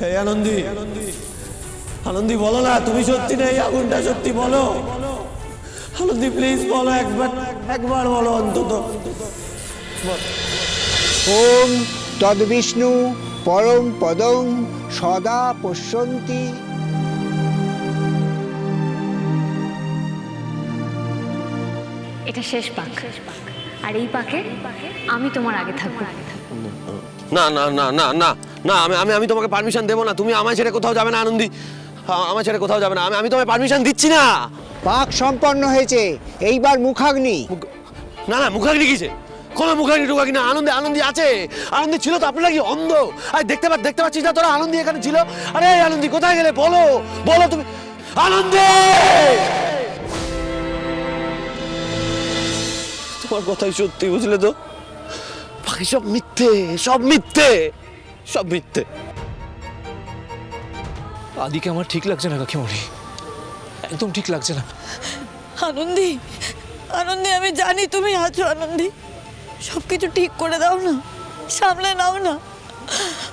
এই আনন্দী, আনন্দী বলো না তুমি সত্যি না এই আগুনটা সত্যি বলো। আনন্দী প্লিজ বলো, একবার বলো অন্তত। ওম তদ্বিষ্ণু পরম পদং সদা পশ্যন্তি। এটা শেষ পাক, আর এই পাকে আমি তোমার আগে থাকবো। না না না না না না, আমি তোমাকে পারমিশন দেবো না। তুমি আমায় ছেড়ে কোথাও যাবে না আনন্দী, আমায় ছেড়ে কোথাও যাবে না। আমি তোমায় পারমিশন দিচ্ছি না। পাক সম্পন্ন হয়েছে, এইবার মুখাগ্নি। না না, মুখাগ্নি কিসে? কোনো মুখাগ্নি টুকাগ্নি না। আনন্দী আছে, আনন্দী ছিল তো। আপনারা কি অন্ধ? আরে দেখতে পাচ্ছিস না তোরা আনন্দী এখানে ছিল? আরে আনন্দী কোথায় গেলে বলো বলো তুমি। আনন্দী, তোমার কথাই সত্যি, বুঝলে তো? বাকি সব মিথ্যে, সব মিথ্যে, সব মিথ্যে। আদিকে আমার ঠিক লাগছে না কাকিমণি, একদম ঠিক লাগছে না। আনন্দী, আনন্দী আমি জানি তুমি আছো আনন্দী, সব কিছু ঠিক করে দাও না, সামলে নাও না,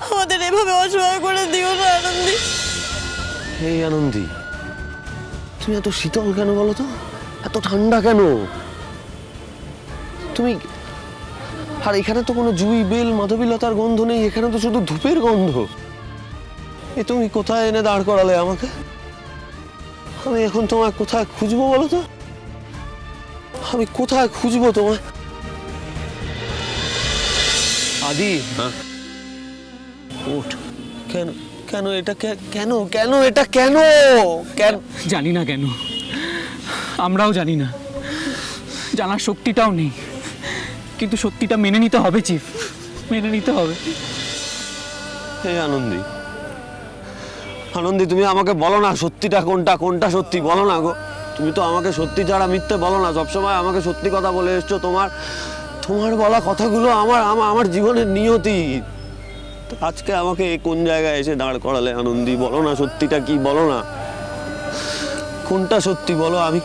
আমাদের এভাবে অসহায় করে দিও না আনন্দী। এই আনন্দী, তুমি এত শীতল কেন বলো তো? এত ঠান্ডা কেন তুমি? আর এখানে তো কোনো জুই, বেল, মাধবীলতার গন্ধ নেই, এখানে তো শুধু ধূপের গন্ধ। এ তুমি কোথায় এনে দাঁড় করালে আমাকে? আমি এখন তোমায় কোথায় খুঁজবো বলো তো? আমি কোথায় খুঁজবো তোমায়? আদি, ওঠ। কেন কেন এটা কেন কেন এটা কেন কেন? জানি না কেন, আমরাও জানি না, জানার শক্তিটাও নেই, কিন্তু সত্যিটা মেনে নিতে হবে চিফ, মেনে নিতে হবে। হে আনন্দী, আনন্দী তুমি আমাকে বলো না সত্যিটা কোনটা, কোনটা সত্যি বলো না গো। তুমি তো আমাকে সত্যি ছাড়া মিথ্যে বলো না, সবসময় আমাকে সত্যি কথা বলে এসছো। তোমার বলা কথাগুলো আমার জীবনের নিয়তি। আজকে আমাকে কোন জায়গায় এসে দাঁড় করালে আনন্দী? বলো না সত্যিটা কি, বলো না কোনটা সত্যি বলো। আমি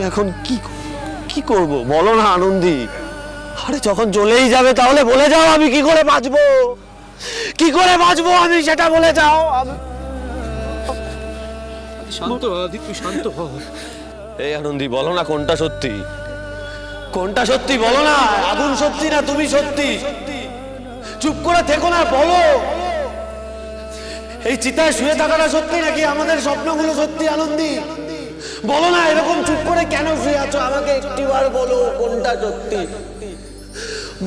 এখন কি করব বলো না আনন্দী। আরে যখন চলেই যাবে তাহলে বলে যাও, আমি কি করে বাঁচবো, কি করে বাঁচবো আমি সেটা বলে যাও। শান্ত আদি, তুই শান্ত হ। এই আনন্দী বলো না কোনটা সত্যি, কোনটা সত্যি বলো না। আগুন সত্যি না তুমি সত্যি? চুপ করে থেকো না, বলো। এই চিতায় শুয়ে থাকাটা সত্যি নাকি আমাদের স্বপ্নগুলো সত্যি আনন্দী? বলো না, এরকম চুপ করে কেন শুয়ে আছো? আমাকে একটিবার বলো কোনটা সত্যি,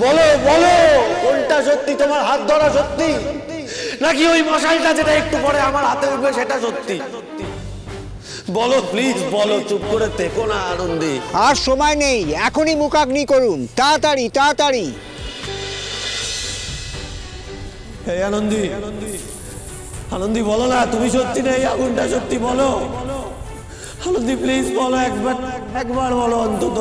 বলো বলো কোনটা সত্যি? তোমার হাত ধরা সত্যি নাকি ওই মশালটা যেটা একটু পরে আমার হাতে উঠবে সেটা সত্যি? বলো প্লিজ বলো, চুপ করে থেকো না আনন্দী। আর সময় নেই, এখনই মুখাগ্নি করুন, তাড়াতাড়ি তাড়াতাড়ি। এই আনন্দী, আনন্দী বলো না তুমি সত্যি না এই আগুনটা সত্যি বলো। আনন্দী প্লিজ বলো, একবার বলো অন্তত।